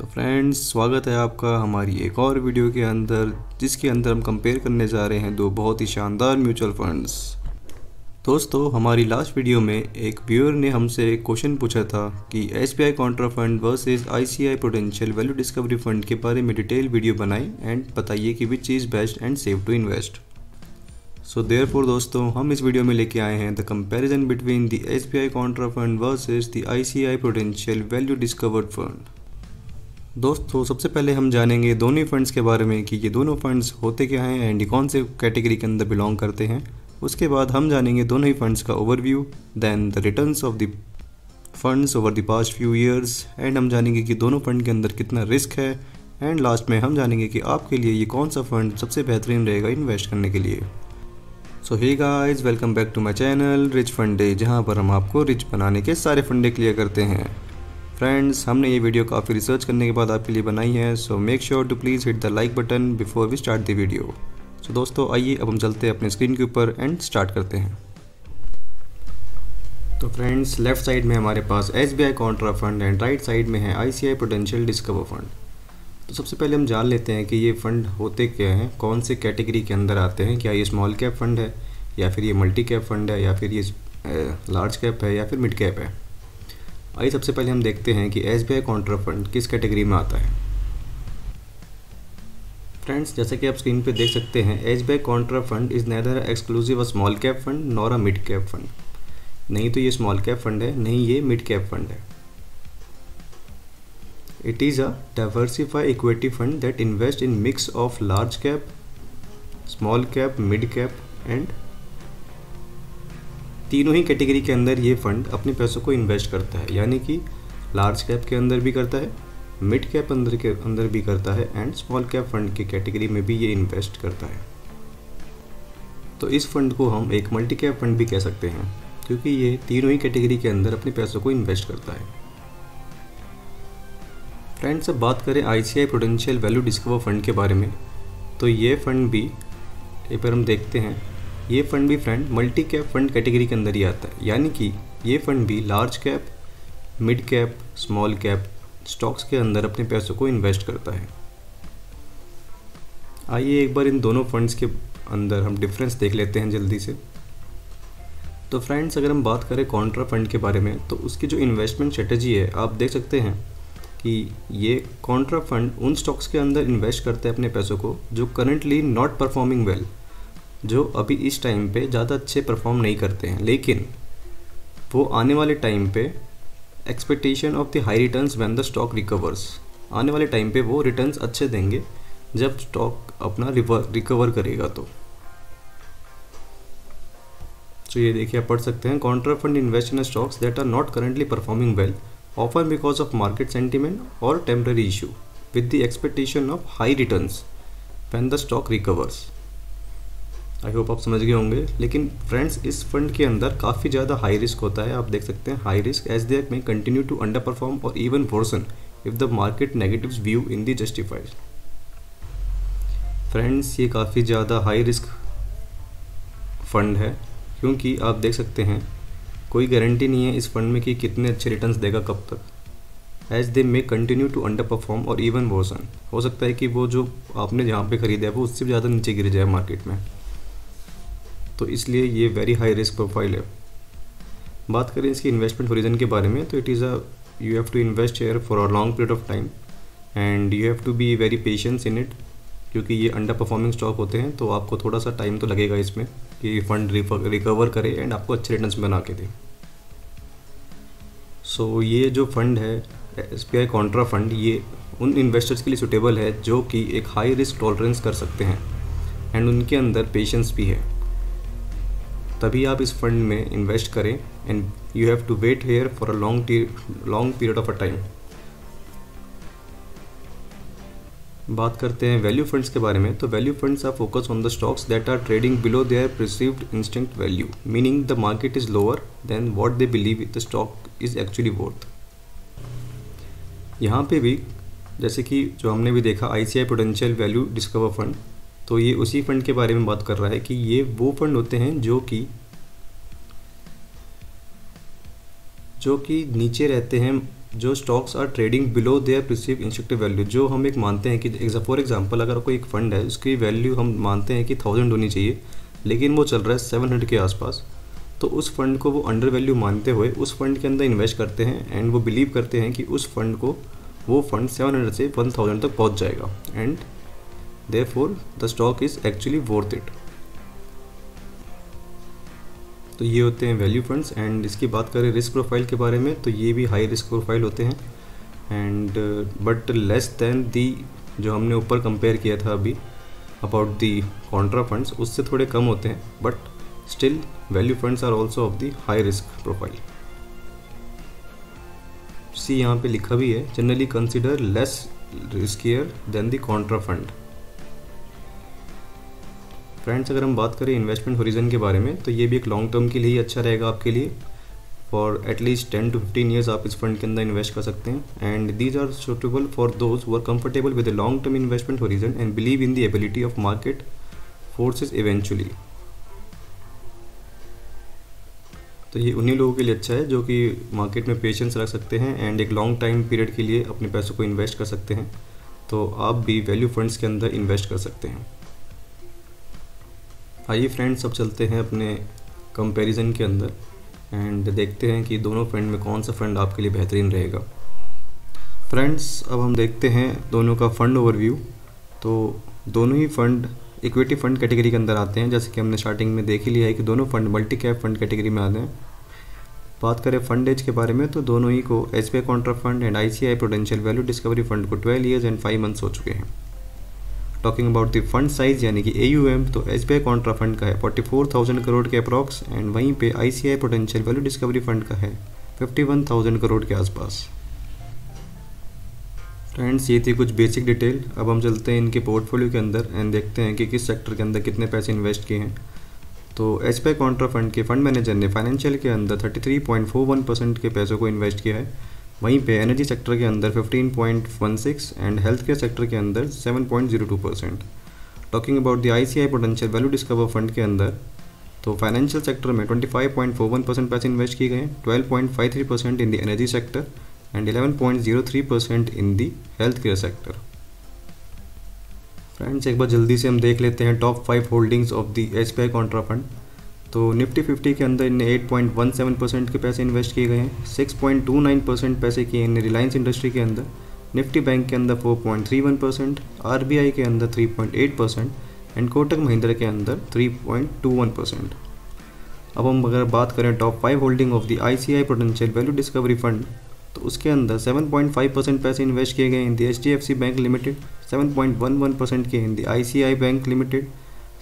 तो फ्रेंड्स, स्वागत है आपका हमारी एक और वीडियो के अंदर, जिसके अंदर हम कंपेयर करने जा रहे हैं दो बहुत ही शानदार म्यूचुअल फंड्स। दोस्तों, हमारी लास्ट वीडियो में एक व्यूअर ने हमसे क्वेश्चन पूछा था कि SBI contra fund versus ICI potential value discovery fund के बारे में डिटेल वीडियो बनाई एंड बताइए कि which is best and safe to invest. So therefore दोस्तों, हम इस वीडियो में लेके आए हैं the comparison between the SBI contra fund versus the ICI potential value discovered fund. दोस्तों, सबसे पहले हम जानेंगे दोनों फंड्स के बारे में कि ये दोनों फंड्स होते क्या हैं एंड कौन से कैटेगरी के अंदर बिलोंग करते हैं। उसके बाद हम जानेंगे दोनों ही फंड्स का overview, then the returns of the funds over the past few years, and हम जानेंगे कि दोनों फंड के अंदर कितना रिस्क है, एंड लास्ट में हम जानेंगे कि आपके लिए ये कौन सा फंड सबसे बेहतरीन रहेगा इन्वेस्ट करने के लिए। So hey guys, welcome back to my channel Rich Funde, जहाँ पर हम आपको रिच बनाने के सारे फंडे क्लियर करते हैं। फ्रेंड्स, हमने ये वीडियो काफ़ी रिसर्च करने के बाद आपके लिए बनाई है, so make sure to please hit the like button before we start the video. So दोस्तों, आइए अब हम चलते हैं अपने स्क्रीन के ऊपर एंड स्टार्ट करते हैं। तो फ्रेंड्स, लेफ्ट साइड में हमारे पास SBI contra fund and right side में है ICI पोटेंशियल डिस्कवर फंड। तो सबसे पहले हम जान लेते हैं कि ये फ़ंड होते क्या हैं, कौन से कैटेगरी के अंदर आते हैं। क्या ये स्मॉल कैप फंड है, या फिर ये मल्टी कैप फंड है, या फिर ये लार्ज कैप है, या फिर मिड कैप है। आइए सबसे पहले हम देखते हैं कि SBI कॉन्ट्रा फंड किस कैटेगरी में आता है। फ्रेंड्स, जैसे कि आप स्क्रीन पे देख सकते हैं, SBI contra fund is neither exclusive a small cap fund nor a mid cap fund. नहीं तो ये स्मॉल कैप फंड है, नहीं ये मिड कैप फंड है। It is a diversified equity fund that invest in mix of large cap, small cap, mid cap and तीनों ही category के अंदर ये फंड अपने पैसों को इन्वेस्ट करता है। यानी कि लार्ज कैप के अंदर भी करता है, मिड कैप के अंदर भी करता है, एंड स्मॉल कैप फंड की कैटेगरी में भी ये इन्वेस्ट करता है। तो इस फंड को हम एक मल्टी कैप फंड भी कह सकते हैं, क्योंकि ये तीनों ही कैटेगरी के अंदर अपने पैसों को इन्वेस्ट करता है। फ्रेंड्स, अब बात करें ICI potential value discover fund के बारे में, तो ये फंड भी एक बार हम देखते हैं। ये फंड भी friend multi cap fund category के अंदर ही आता है। यानी कि ये फंड भी large cap, mid cap, small cap stocks के अंदर अपने पैसों को इन्वेस्ट करता है। आइए एक बार इन दोनों फंड्स के अंदर हम डिफरेंस देख लेते हैं जल्दी से। तो फ्रेंड्स, अगर हम बात करें कॉन्ट्रा फंड के बारे में, तो उसकी जो इन्वेस्टमेंट स्ट्रेटजी है, आप देख सकते हैं कि ये कॉन्ट्रा फंड उन स्टॉक्स के अंदर इन्वेस्ट करते हैं अपने पैसों को जो करंटली नॉट परफॉर्मिंग वेल, जो अभी इस टाइम पे ज़्यादा अच्छे परफॉर्म नहीं करते हैं, लेकिन वो आने वाले टाइम पे expectation of the high returns when the stock recovers, आने वाले टाइम पे वो रिटर्न्स अच्छे देंगे जब स्टॉक अपना रिकवर करेगा। तो ये देखिए, आप पढ़ सकते हैं, contra fund invest in stocks that are not currently performing well, often because of market sentiment और temporary issue with the expectation of high returns when the stock recovers. I hope आप समझ गए होंगे। लेकिन फ्रेंड्स, इस fund के अंदर काफ़ी ज़्यादा हाई रिस्क होता है। आप देख सकते हैं, high risk as they may continue to underperform और even worsen if the market negatives view in the justified. Friends, ये काफ़ी ज़्यादा हाई रिस्क फंड है, क्योंकि आप देख सकते हैं कोई गारंटी नहीं है इस फंड में कि कितने अच्छे रिटर्न्स देगा कब तक। As they may continue to underperform और इवन वर्सन, हो सकता है कि वो जो आपने जहाँ पे ख़रीदा है वो उससे ज़्यादा नीचे गिर जाए मार्केट में। तो इसलिए ये वेरी हाई रिस्क प्रोफाइल है। बात करें इसकी इन्वेस्टमेंट होरिजन के बारे में, तो it is you have to invest here for a long period of time and you have to be very patience in it, क्योंकि ये अंडर परफॉर्मिंग स्टॉक होते हैं। तो आपको थोड़ा सा टाइम तो लगेगा इसमें कि फंड रिकवर करे एंड आपको अच्छे रिटर्न्स बना के दे। सो ये जो फंड है SBI कॉन्ट्रा फंड, ये उन इन्वेस्टर्स के लिए सुटेबल है जो कि एक हाई रिस्क टॉलरेंस कर सकते हैं एंड उनके अंदर पेशेंस भी है। तभी आप इस फंड में इन्वेस्ट करें and you have to wait here for a long period of a time. बात करते हैं वैल्यू फंड्स के बारे में, तो value funds are focus on the stocks that are trading below their perceived instinct value, meaning the market is lower than what they believe the stock is actually worth. यहाँ पे भी जैसे कि जो हमने भी देखा ICI potential value discover fund, तो ये उसी फंड के बारे में बात कर रहा है कि ये वो फंड होते हैं जो कि जो कि नीचे रहते हैं, जो stocks are trading below their perceive instructive value. जो हम एक मानते हैं कि फॉर एग्जांपल अगर कोई एक फ़ंड है उसकी वैल्यू हम मानते हैं कि 1000 होनी चाहिए, लेकिन वो चल रहा है 700 के आसपास, तो उस फंड को वो अंडर वैल्यू मानते हुए उस फंड के अंदर इन्वेस्ट करते हैं एंड वो बिलीव करते हैं कि उस फंड को वो फंड 700 से 1000 तक पहुंच जाएगा and therefore the stock is actually worth it. तो ये होते हैं वैल्यू फंड्स। एंड इसकी बात करें रिस्क प्रोफाइल के बारे में, तो ये भी हाई रिस्क प्रोफाइल होते हैं and but less than the जो हमने ऊपर कंपेयर किया था अभी अबाउट दी कॉन्ट्रा फंड्स, उससे थोड़े कम होते हैं, but still value funds are also of the high risk profile. See यहाँ पे लिखा भी है, generally consider less riskier than the contra fund. Friends, अगर हम बात करें इन्वेस्टमेंट होरिजन के बारे में, तो ये भी एक लॉन्ग टर्म के लिए ही अच्छा रहेगा आपके लिए। फॉर एटलीस्ट 10 to 15 ईयर्स आप इस फंड के अंदर इन्वेस्ट कर सकते हैं and these are suitable for those who are comfortable with the long term investment horizon and believe in the ability of market forces eventually. तो ये उन्हीं लोगों के लिए अच्छा है जो कि मार्केट में पेशेंस रख सकते हैं एंड एक लॉन्ग टाइम पीरियड के लिए अपने पैसों को इन्वेस्ट कर सकते हैं। तो आप भी वैल्यू फंड्स के अंदर इन्वेस्ट कर सकते हैं। आइए फ्रेंड्स, अब चलते हैं अपने कंपैरिजन के अंदर एंड देखते हैं कि दोनों फंड में कौन सा फंड आपके लिए बेहतरीन रहेगा। फ्रेंड्स, अब हम देखते हैं दोनों का फंड ओवरव्यू। तो दोनों ही फंड इक्विटी फंड कैटेगरी के अंदर आते हैं, जैसे कि हमने स्टार्टिंग में देख ही लिया है कि दोनों fund multi cap fund category में आते हैं। बात करें फंड एज के बारे में, तो दोनों ही को SBI contra fund and ICICI prudential value discovery fund को 12 ईयर्स एंड 5 मंथ्स हो चुके हैं। Talking about the fund size यानी कि AUM, तो एसबीआई कॉन्ट्रा फंड का है 44,000 करोड़ के अप्रॉक्स एंड वहीं पे ICI prudential value discovery fund का है 51,000 करोड़ के आसपास। फ्रेंड्स, ये थी कुछ बेसिक डिटेल। अब हम चलते हैं इनके पोर्टफोलियो के अंदर एंड देखते हैं कि किस सेक्टर के अंदर कितने पैसे इन्वेस्ट किए हैं। तो एसबीआई कॉन्ट्रा फंड के फंड मैनेजर ने फाइनेंशियल के अंदर 33.41% के पैसों को इन्वेस्ट किया है। वहीं पे एनर्जी सेक्टर के अंदर 15.16 एंड हेल्थ केयर सेक्टर के अंदर 7.02%। Talking about the ICI prudential value discover fund के अंदर, तो फाइनेंशियल सेक्टर में 25.41% पैसे इन्वेस्ट किए गए हैं, 12.53% in the energy sector and 11.03% in the health care sector. Friends, एक बार जल्दी से हम देख लेते हैं top 5 holdings of the SBI contra fund. तो निफ्टी 50 के अंदर इनने 8.17% के पैसे इन्वेस्ट किए गए हैं, 6.29% पैसे किए इनने रिलायंस इंडस्ट्री के अंदर, निफ्टी बैंक के अंदर 4.31%, आरबीआई के अंदर 3.8% एंड कोटक महिंद्रा के अंदर 3.21%। अब हम अगर बात करें top 5 holding of the ICI prudential value discovery fund, तो उसके अंदर 7.5% पैसे इन्वेस्ट किए गए in the HDFC bank limited, 7.11% किए in the ICICI bank limited,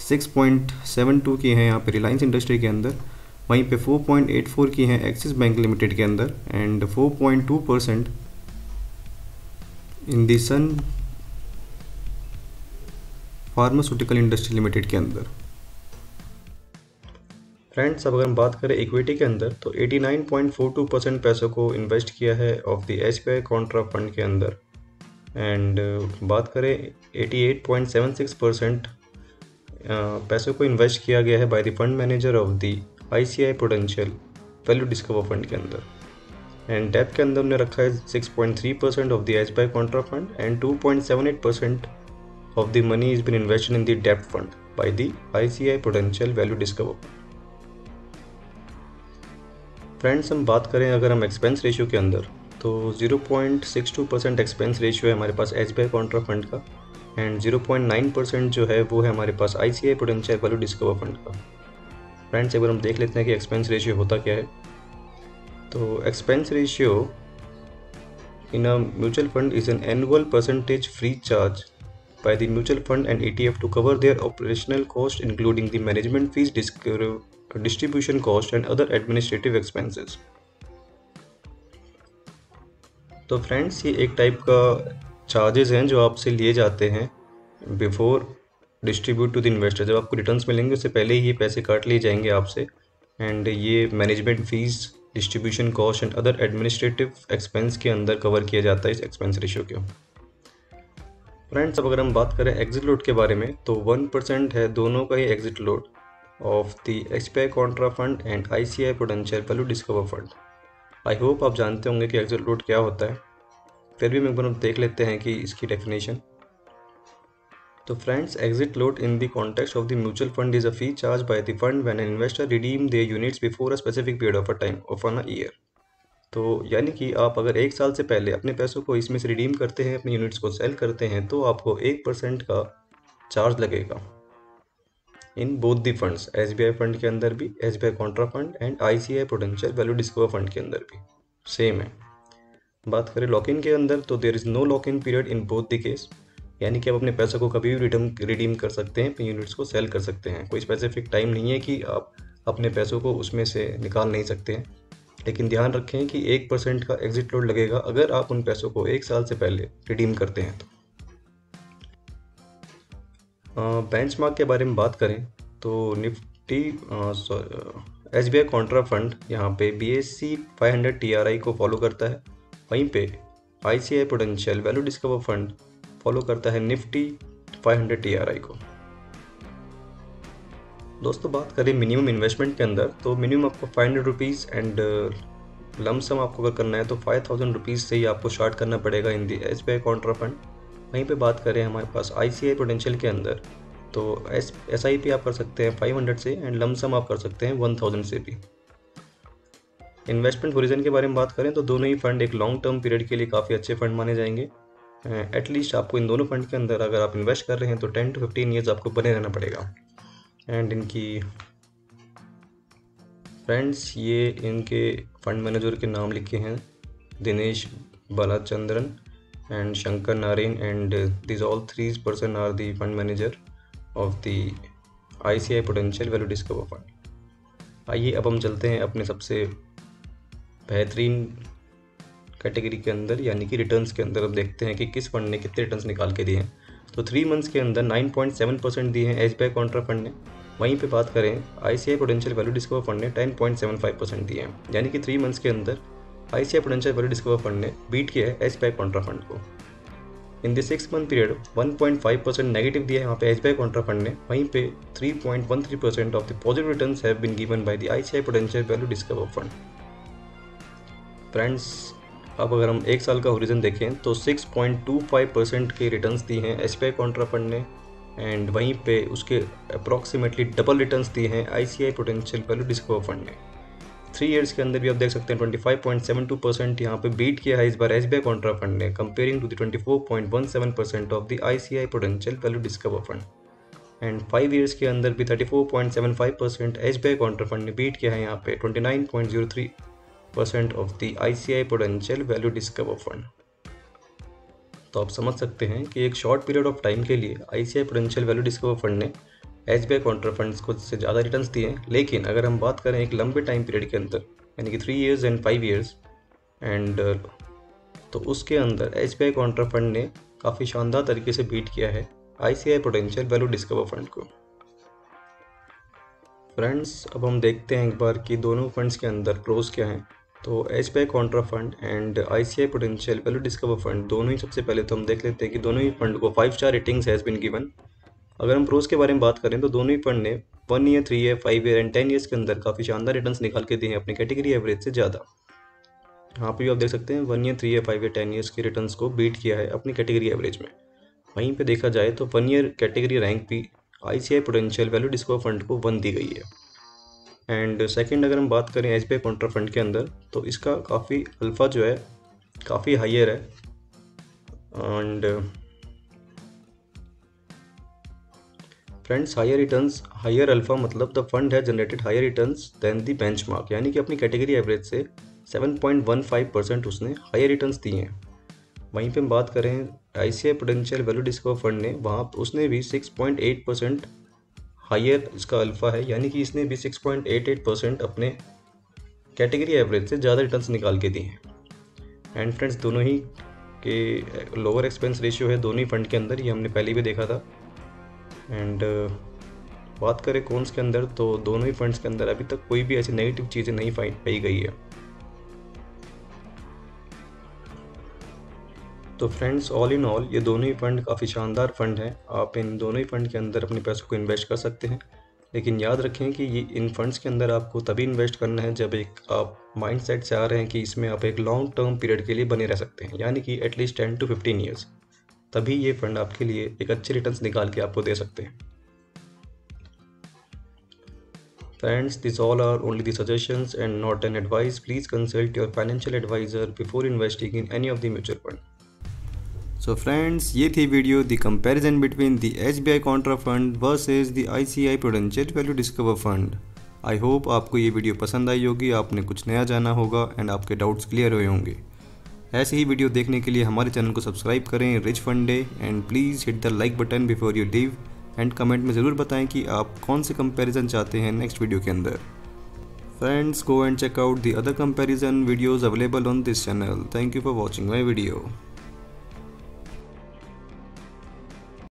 6.72 की हैं यहाँ पे रिलायंस इंडस्ट्री के अंदर, वहीं पे 4.84 की हैं एक्सिस बैंक लिमिटेड के अंदर and 4.2% in the sun pharmaceutical industry limited के अंदर। फ्रेंड्स, अब अगर हम बात करें इक्विटी के अंदर, तो 89.42% पैसों को इन्वेस्ट किया है of the SBI contra fund के अंदर एंड बात करें 88.76% पैसों को इन्वेस्ट किया गया है bye the fund manager of the ICI prudential value discover fund के अंदर एंड डेप्थ के अंदर हमने रखा है 6.3% of the SBI contra fund and 2.78% of the money is been invested in the depth fund by the ICI prudential value discover fund. Friends, हम बात करें अगर हम एक्सपेंस रेशियो के अंदर, तो 0.62% एक्सपेंस रेशियो है हमारे पास एसबीआई कॉन्ट्रा फंड का एंड 0.9% जो है वो है हमारे पास ICICI prudential value discover fund का। फ्रेंड्स, एक बार हम देख लेते हैं कि एक्सपेंस रेशियो होता क्या है। तो expense ratio in a mutual fund is an annual percentage free charge by the mutual fund and ETF to cover their operational cost including the management fees, distribution cost and other administrative expenses। तो friends, ये एक type का charges हैं जो आपसे लिए जाते हैं before distribute to the investor. जब आपको रिटर्न्स मिलेंगे उससे पहले ही ये पैसे काट लिए जाएंगे आपसे एंड ये management fees, distribution cost and other administrative expense के अंदर कवर किया जाता है इस एक्सपेंस रेशियो के। फ्रेंड्स, अब अगर हम बात करें एग्जिट लोड के बारे में, तो 1% है दोनों का ही exit load of the SBI contra fund and ICICI prudential value discover fund I hope आप जानते होंगे कि एग्जिट लोड क्या होता है, फिर भी मैं एक बार देख लेते हैं कि इसकी डेफिनेशन। तो friends, exit load in the context of the mutual fund is a fee charge by the fund when an investor redeem their units before a specific period of a time of a year. तो यानी कि आप अगर 1 साल से पहले अपने पैसों को इसमें से रिडीम करते हैं, अपने यूनिट्स को सेल करते हैं, तो आपको 1% का चार्ज लगेगा in both the funds, SBI fund के अंदर भी, SBI contra fund and ICICI prudential value discover fund के अंदर भी सेम है। बात करें लॉक इन के अंदर, तो there is no lock in period in both the case, यानी कि आप अपने पैसों को कभी भी रिडीम कर सकते हैं, अपने यूनिट्स को सेल कर सकते हैं। कोई स्पेसिफिक टाइम नहीं है कि आप अपने पैसों को उसमें से निकाल नहीं सकते हैं। लेकिन ध्यान रखें कि 1% का एग्जिट लोड लगेगा अगर आप उन पैसों को 1 साल से पहले रिडीम करते हैं। तो बेंचमार्क के बारे में बात करें तो निफ्टी SBI कॉन्ट्रा फंड यहाँ पे BSE 500 TRI को फॉलो करता है, वहीं पे ICICI prudential value discover fund follow करता है निफ्टी 500 TRI को। दोस्तों, बात करें मिनिमम इन्वेस्टमेंट के अंदर, तो मिनिमम आपको 500 रुपीज़ एंड लमसम आपको अगर करना है तो 5000 रुपीज़ से ही आपको स्टार्ट करना पड़ेगा इन दी SBI कॉन्ट्रा फंड। वहीं पे बात करें हमारे पास ICICI प्रूडेंशियल के अंदर, तो SIP आप कर सकते हैं 500 से एंड लमसम आप कर सकते हैं 1000 से भी। इन्वेस्टमेंट होरिजन के बारे में बात करें तो दोनों ही फंड एक लॉन्ग टर्म पीरियड के लिए काफ़ी अच्छे फंड माने जाएंगे। एटलीस्ट आपको इन दोनों फंड के अंदर अगर आप इन्वेस्ट कर रहे हैं तो 10 to 15 ईयर्स आपको बने रहना पड़ेगा। एंड इनकी फ्रेंड्स, ये इनके फंड मैनेजर के नाम लिखे हैं, Dinesh Balachandran and Shankar Narayan, and this all 3 person are the fund manager of the ICICI prudential value discover fund. आइए अब हम चलते हैं अपने सबसे बेहतरीन कैटेगरी के अंदर, यानी कि रिटर्न्स के अंदर। अब देखते हैं कि किस फंड ने कितने रिटर्न्स निकाल के दिए हैं। तो 3 मंथ्स के अंदर 9.7% दिए हैं SBI कॉन्ट्रा फंड ने। वहीं पे बात करें ICICI prudential value discover fund ने 10.75% दिए हैं, यानी कि 3 मंथ्स के अंदर ICICI prudential value discover fund ने बीट किया है SBI कॉन्ट्रा फंड को। In the 6 month period 1.5% negative दिया है यहाँ पे SBI कॉन्ट्रा फंड ने, वहीं पे 3.13% of the positive returns have been given by the ICICI prudential value discover fund. Friends, अब अगर हम 1 साल का होरिजन देखें तो 6.25% के रिटर्न्स दिए हैं SBI कॉन्ट्रा फंड ने, एंड वहीं पे उसके अप्रॉक्सीमेटली डबल रिटर्न्स दिए हैं ICICI prudential value discover fund ने। 3 ईयर्स के अंदर भी आप देख सकते हैं 25.72% यहाँ पे बीट किया है इस बार SBI कॉन्ट्रा फंड ने, comparing to the 24.17% of the ICICI prudential value discover fund. And 5 years के अंदर भी 34.75% SBI कॉन्ट्रा फंड ने बीट किया है यहाँ पे 29.03% of the ICICI prudential value discover fund. तो आप समझ सकते हैं कि एक शॉर्ट पीरियड ऑफ टाइम के लिए ICICI prudential value discover fund ने SBI कॉन्ट्रा फंड्स को से ज़्यादा रिटर्न्स दिए हैं। लेकिन अगर हम बात करें एक लंबे टाइम पीरियड के अंदर, यानी कि 3 ईयर्स एंड 5 ईयर्स एंड, तो उसके अंदर SBI कॉन्ट्रा फंड ने काफ़ी शानदार तरीके से बीट किया है ICICI prudential value discover fund को। फ्रेंड्स, अब हम देखते हैं एक बार कि दोनों फंड्स के अंदर प्रोज क्या हैं। तो SBI contra fund and ICICI prudential value discover fund दोनों ही, सबसे पहले तो हम देख लेते हैं कि दोनों ही फंड को 5 star ratings has been given. अगर हम प्रोज के बारे में बात करें तो दोनों ही फंड ने 1 year, 3 year, 5 year and 10 years के अंदर काफ़ी शानदार रिटर्न्स निकाल के दिए हैं अपनी कैटेगरी एवरेज से ज़्यादा। यहाँ पे भी आप देख सकते हैं 1 ईयर, 3 ईयर, 5 ईयर, 10 ईयर्स के रिटर्न्स को बीट किया है अपनी कैटेगरी एवरेज में। वहीं पे देखा जाए तो 1 ईयर कैटेगरी रैंक भी ICICI prudential value discover fund को 1 दी गई है। एंड सेकंड, अगर हम बात करें SBI कॉन्ट्रा फंड के अंदर, तो इसका काफ़ी अल्फ़ा जो है काफ़ी हायर है। And friends, higher returns, higher alpha मतलब the fund has generated higher returns than the benchmark, यानी कि अपनी कैटेगरी एवरेज से 7.15% उसने हायर रिटर्न्स दिए हैं। वहीं पे हम बात करें ICICI prudential value discover fund ने, वहाँ उसने भी 6.8% हायर इसका अल्फ़ा है, यानी कि इसने भी 6.88% अपने कैटेगरी एवरेज से ज़्यादा रिटर्न्स निकाल के दिए हैं। एंड फ्रेंड्स, दोनों ही के लोअर एक्सपेंस रेशियो है दोनों ही फंड के अंदर, ये हमने पहले भी देखा था। एंड बात करें कॉन्स के अंदर, तो दोनों ही फंड्स के अंदर अभी तक कोई भी ऐसी नेगेटिव चीज़ें नहीं पाई गई है। तो फ्रेंड्स, ऑल इन ऑल ये दोनों ही फंड काफ़ी शानदार फंड हैं। आप इन दोनों ही फंड के अंदर अपने पैसों को इन्वेस्ट कर सकते हैं। लेकिन याद रखें कि ये इन फंड्स के अंदर आपको तभी इन्वेस्ट करना है जब एक आप माइंडसेट से आ रहे हैं कि इसमें आप एक लॉन्ग टर्म पीरियड के लिए बने रह सकते हैं, यानी कि एटलीस्ट 10 to 15 ईयर्स। तभी ये फंड आपके लिए एक अच्छे रिटर्न्स निकाल के आपको दे सकते हैं। Friends, these all are only the suggestions and not an advice. Please consult your financial advisor before investing in any of the mutual fund. So friends, ये थी video the comparison between the SBI contra fund versus the ICICI prudential value discover fund. I hope आपको ये video पसंद आई होगी, आपने कुछ नया जाना होगा एंड आपके डाउट्स क्लियर हुए होंगे। ऐसे ही वीडियो देखने के लिए हमारे चैनल को सब्सक्राइब करें rich fund day, and please hit the like button before you leave, and comment में ज़रूर बताएं कि आप कौन से कंपैरिजन चाहते हैं नेक्स्ट वीडियो के अंदर। Friends, go and check out the other comparison videos available on this channel. Thank you for watching my video.